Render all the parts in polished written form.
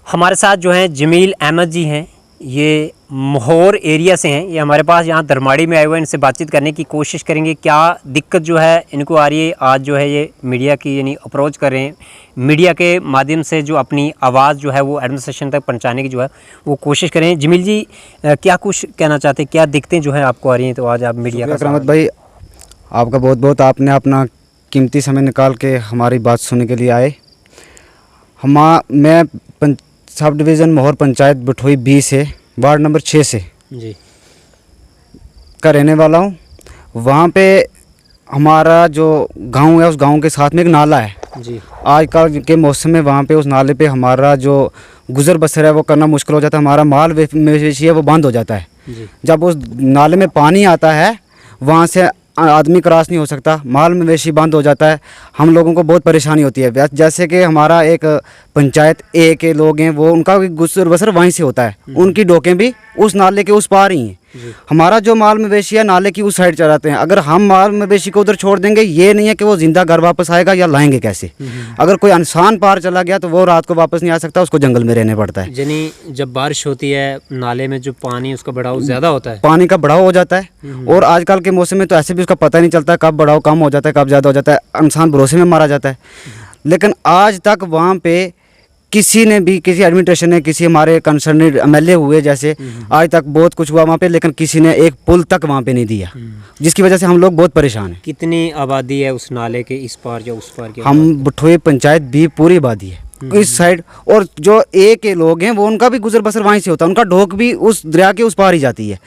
हमारे साथ जो हैं जमील अहमद जी हैं, ये मोहर एरिया से हैं। ये हमारे पास यहाँ धरमाड़ी में आए हुए हैं। इनसे बातचीत करने की कोशिश करेंगे क्या दिक्कत जो है इनको आ रही है। आज जो है ये मीडिया की यानी अप्रोच कर रहे हैं, मीडिया के माध्यम से जो अपनी आवाज़ जो है वो एडमिनिस्ट्रेशन तक पहुँचाने की जो है वो कोशिश करें। जमील जी क्या कुछ कहना चाहते हैं, क्या दिक्कतें जो है आपको आ रही हैं, तो आज आप मीडिया का। रहमत भाई, आपका बहुत बहुत, आपने अपना कीमती समय निकाल के हमारी बात सुनने के लिए आए। मैं सब डिवीज़न मोहर पंचायत बठोई 20 से वार्ड नंबर 6 से जी का रहने वाला हूँ। वहाँ पे हमारा जो गांव है, उस गांव के साथ में एक नाला है जी। आजकल के मौसम में वहाँ पे उस नाले पे हमारा जो गुजर बसर है वो करना मुश्किल हो जाता है। हमारा माल मवेशी है वो बंद हो जाता है जी। जब उस नाले में पानी आता है, वहाँ से आदमी क्रॉस नहीं हो सकता, माल मवेशी बंद हो जाता है। हम लोगों को बहुत परेशानी होती है। जैसे कि हमारा एक पंचायत ए के लोग हैं, वो उनका गुजर बसर वहीं से होता है, उनकी डोकें भी उस नाले के उस पार ही हैं। हमारा जो माल मवेशी है नाले की उस साइड चलाते हैं। अगर हम माल मवेशी को उधर छोड़ देंगे, ये नहीं है कि वो जिंदा घर वापस आएगा या लाएंगे कैसे। अगर कोई इंसान पार चला गया तो वो रात को वापस नहीं आ सकता, उसको जंगल में रहने पड़ता है। यानी जब बारिश होती है नाले में जो पानी उसका बढ़ाव ज़्यादा होता है, पानी का बढ़ाव हो जाता है। और आजकल के मौसम में तो ऐसे भी उसका पता नहीं चलता कब बढ़ाव कम हो जाता है, कब ज़्यादा हो जाता है, इंसान भरोसे में मारा जाता है। लेकिन आज तक वहाँ पे किसी ने भी, किसी एडमिनिस्ट्रेशन ने, किसी हमारे कंसर्न एमएलए हुए जैसे, आज तक बहुत कुछ हुआ वहाँ पे, लेकिन किसी ने एक पुल तक वहाँ पे नहीं दिया, जिसकी वजह से हम लोग बहुत परेशान हैं। कितनी आबादी है उस नाले के इस पार या उस पार की? हम बठोई पंचायत भी पूरी आबादी है इस साइड, और जो ए के लोग हैं वो उनका भी गुजर बसर वहीं से होता है, उनका ढोक भी उस दरिया के उस पार ही जाती है।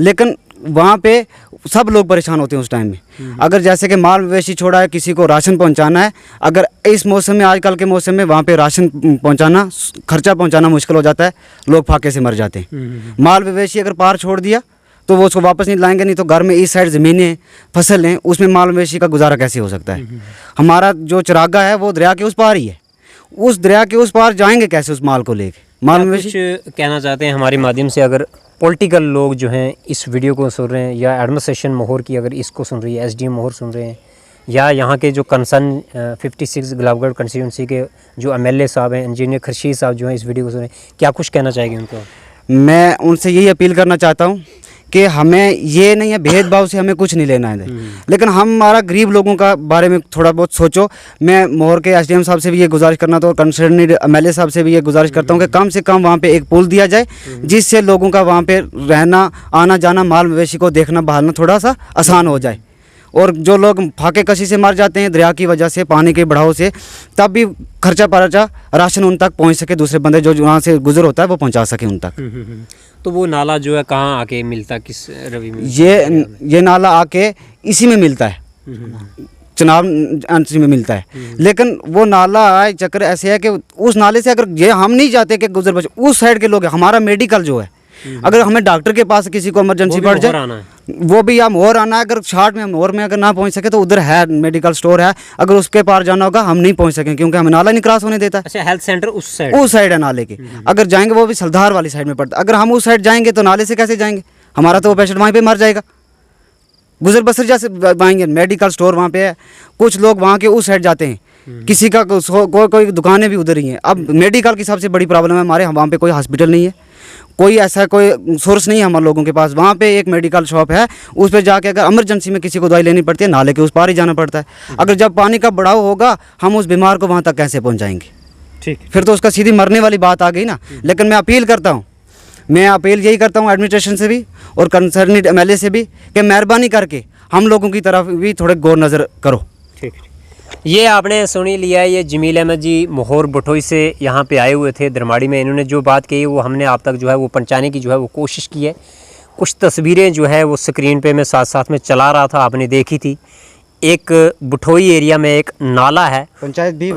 लेकिन वहाँ पे सब लोग परेशान होते हैं उस टाइम में। अगर जैसे कि माल मवेशी छोड़ा है, किसी को राशन पहुँचाना है, अगर इस मौसम में, आजकल के मौसम में वहाँ पे राशन पहुँचाना, खर्चा पहुँचाना मुश्किल हो जाता है, लोग फाके से मर जाते हैं। माल मवेशी अगर पार छोड़ दिया तो वो उसको वापस नहीं लाएंगे, नहीं तो घर में इस साइड ज़मीनें फसल हैं, उसमें माल मवेशी का गुजारा कैसे हो सकता है। हमारा जो चरागा है वो दरिया के उस पार ही है, उस दरिया के उस पार जाएंगे कैसे उस माल को लेके? माल मवेशी कुछ कहना चाहते हैं हमारे माध्यम से, अगर पॉलिटिकल लोग जो हैं इस वीडियो को सुन रहे हैं, या एडमिनिस्ट्रेशन मोहर की अगर इसको सुन रही है, एसडीएम मोहर सुन रहे हैं, या यहाँ के जो कंसर्न 56 गुलाबगढ़ कंस्टिट्यूंसी के जो एमएलए साहब हैं, इंजीनियर खर्शीद साहब जो हैं इस वीडियो को सुन रहे हैं, क्या कुछ कहना चाहेंगे उनको? मैं उनसे यही अपील करना चाहता हूँ कि हमें ये नहीं है, भेदभाव से हमें कुछ नहीं लेना है, लेकिन हमारा गरीब लोगों का बारे में थोड़ा बहुत सोचो। मैं मोहर के एसडीएम साहब से भी ये गुजारिश करना था, और कंसर्न एमएलए साहब से भी ये गुजारिश करता हूँ कि कम से कम वहाँ पे एक पुल दिया जाए, जिससे लोगों का वहाँ पे रहना, आना जाना, माल मवेशी को देखना बहालना थोड़ा सा आसान हो जाए। और जो लोग फाके कशी से मर जाते हैं दरिया की वजह से, पानी के बढ़ाव से, तब भी खर्चा पर्चा राशन उन तक पहुँच सके, दूसरे बंदे जो वहाँ से गुजर होता है वो पहुँचा सके उन तक। तो वो नाला जो है कहाँ आके मिलता, किस रवि में? ये नाला आके इसी में मिलता है, चुनाव में मिलता है। लेकिन वो नाला आए चक्कर ऐसे है कि उस नाले से अगर ये हम नहीं जाते कि गुजर बच, उस साइड के लोग हैं, हमारा मेडिकल जो है, अगर हमें डॉक्टर के पास किसी को इमरजेंसी पड़ जाए, वो भी या मोहर आना है, अगर शार्ट में मोहर में अगर ना पहुंच सके तो उधर है मेडिकल स्टोर है, अगर उसके पार जाना होगा हम नहीं पहुंच सकें क्योंकि हमें नाला नहीं क्रॉस होने देता। अच्छा, हेल्थ सेंटर उस साइड है नाले के, अगर जाएंगे वो भी सलधार वाली साइड में पड़ता है। अगर हम उस साइड जाएंगे तो नाले से कैसे जाएंगे? हमारा तो वो पेशेंट वहीं पे मर जाएगा, गुजर बसर जैसे पाएंगे। मेडिकल स्टोर वहाँ पे है, कुछ लोग वहाँ के उस साइड जाते हैं, किसी का कोई दुकानें भी उधर ही हैं। अब मेडिकल की सबसे बड़ी प्रॉब्लम है हमारे, वहाँ पे कोई हॉस्पिटल नहीं है, कोई ऐसा कोई सोर्स नहीं है हम लोगों के पास। वहाँ पे एक मेडिकल शॉप है, उस पर जाके अगर इमरजेंसी में किसी को दवाई लेनी पड़ती है, नाले के उस पार ही जाना पड़ता है। अगर जब पानी का बढ़ाव होगा, हम उस बीमार को वहाँ तक कैसे पहुँचाएंगे? ठीक, फिर तो उसका सीधी मरने वाली बात आ गई ना। लेकिन मैं अपील करता हूँ, यही करता हूँ एडमिनिस्ट्रेशन से भी और कंसर्न एमएलए से भी कि मेहरबानी करके हम लोगों की तरफ भी थोड़े गौर नज़र करो। ठीक। ये आपने सुनी लिया है, ये जमील अहमद जी मोहर बठोई से यहाँ पे आए हुए थे धरमाड़ी में। इन्होंने जो बात कही वो हमने आप तक जो है वो पहुँचाने की जो है वो कोशिश की है। कुछ तस्वीरें जो है वो स्क्रीन पे मैं साथ साथ में चला रहा था, आपने देखी थी। एक बठोई एरिया में एक नाला है, पंचायत बी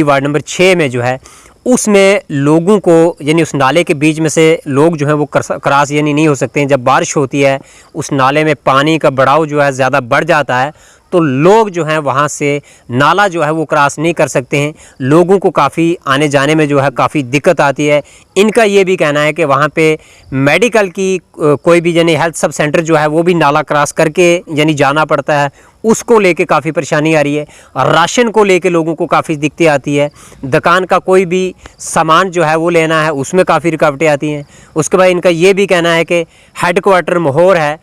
वार्ड नंबर 6 में जो है, उसमें लोगों को यानी उस नाले के बीच में से लोग जो है वो क्रॉस यानी नहीं हो सकते हैं। जब बारिश होती है उस नाले में पानी का बढ़ाव जो है ज़्यादा बढ़ जाता है, तो लोग जो हैं वहाँ से नाला जो है वो क्रॉस नहीं कर सकते हैं। लोगों को काफ़ी आने जाने में जो है काफ़ी दिक्कत आती है। इनका ये भी कहना है कि वहाँ पे मेडिकल की कोई भी यानी हेल्थ सब सेंटर जो है वो भी नाला क्रॉस करके यानी जाना पड़ता है, उसको लेके काफ़ी परेशानी आ रही है। और राशन को लेके लोगों को काफ़ी दिक्कतें आती है। दुकान का कोई भी सामान जो है वो लेना है उसमें काफ़ी रुकावटें आती हैं। उसके बाद इनका ये भी कहना है कि हेडक्वार्टर मोहर है,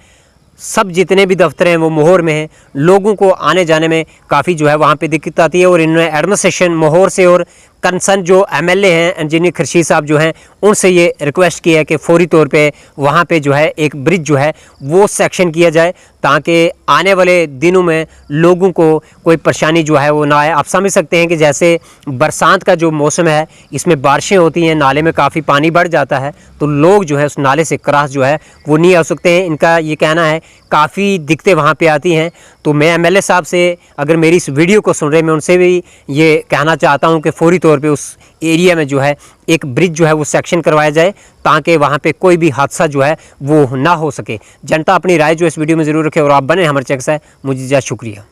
सब जितने भी दफ्तर हैं वो मोहर में हैं, लोगों को आने जाने में काफ़ी जो है वहाँ पे दिक्कत आती है। और इन्होंने एडमिनिस्ट्रेशन मोहर से और कंसर्न जो एमएलए हैं इंजीनियर खर्शीद साहब जो हैं उनसे ये रिक्वेस्ट की है कि फौरी तौर पे वहाँ पे जो है एक ब्रिज जो है वो सेक्शन किया जाए, ताकि आने वाले दिनों में लोगों को कोई परेशानी जो है वो ना आए। आप समझ सकते हैं कि जैसे बरसात का जो मौसम है इसमें बारिशें होती हैं, नाले में काफ़ी पानी बढ़ जाता है, तो लोग जो है उस नाले से क्रॉस जो है वो नहीं आ सकते हैं। इनका ये कहना है काफ़ी दिक्कतें वहाँ पे आती हैं। तो मैं एमएलए साहब से, अगर मेरी इस वीडियो को सुन रहे, मैं उनसे भी ये कहना चाहता हूँ कि फौरी तौर पे उस एरिया में जो है एक ब्रिज जो है वो सेक्शन करवाया जाए, ताकि वहाँ पे कोई भी हादसा जो है वो ना हो सके। जनता अपनी राय जो इस वीडियो में ज़रूर रखे और आप बने हमारे चैनल से। मुझे ज़्यादा शुक्रिया।